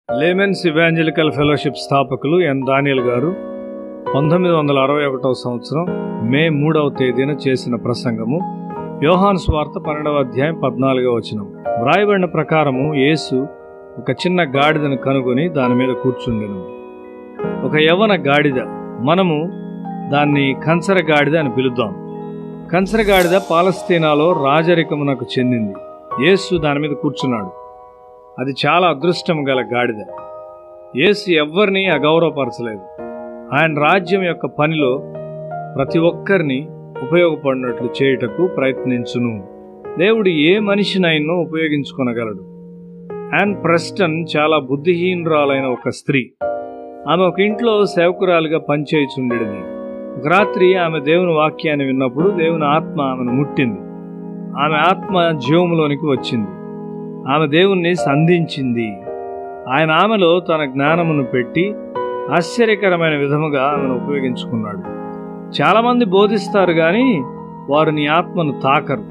Laymen's evangelical fellowship స్థాపకులు ఎన్ దానియేల్ గారు 1961 సంవత్సరం మే 3వ తేదీన చేసిన ప్రసంగము యోహాను సువార్త 12వ అధ్యాయం 14వ వచనం. వ్రాయబడిన ప్రకారము యేసు ఒక చిన్న గాడిదను కనుగొని దాని మీద కూర్చుండెను. ఒక యవ్వన గాడిద, మనము దాన్ని కంచర గాడిద అని పిలుద్దాం. కంచర గాడిద పాలస్తీనాలో రాజరికమునకు చెందింది. యేసు దాని మీద కూర్చున్నాడు. అది చాలా అదృష్టం గల గాడిద. యేసు ఎవ్వరిని అగౌరవపరచలేదు. ఆయన రాజ్యం యొక్క పనిలో ప్రతి ఒక్కరిని ఉపయోగపడినట్లు చేయుటకు ప్రయత్నించును. దేవుడు ఏ మనిషినైనా ఉపయోగించుకొనగలడు. యాన్ ప్రెస్టన్ చాలా బుద్ధిహీనురాలైన ఒక స్త్రీ. ఆమె ఒక ఇంట్లో సేవకురాలుగా పనిచేయుచుండేది. ఒక రాత్రి ఆమె దేవుని వాక్యాన్ని విన్నప్పుడు దేవుని ఆత్మ ఆమెను ముట్టింది. ఆమె ఆత్మ జీవములోనికి వచ్చింది. ఆమె దేవుణ్ణి సంధించింది. ఆయన ఆమెలో తన జ్ఞానమును పెట్టి ఆశ్చర్యకరమైన విధముగా ఆమెను ఉపయోగించుకున్నాడు. చాలామంది బోధిస్తారు కానీ వారు నీ ఆత్మను తాకరు.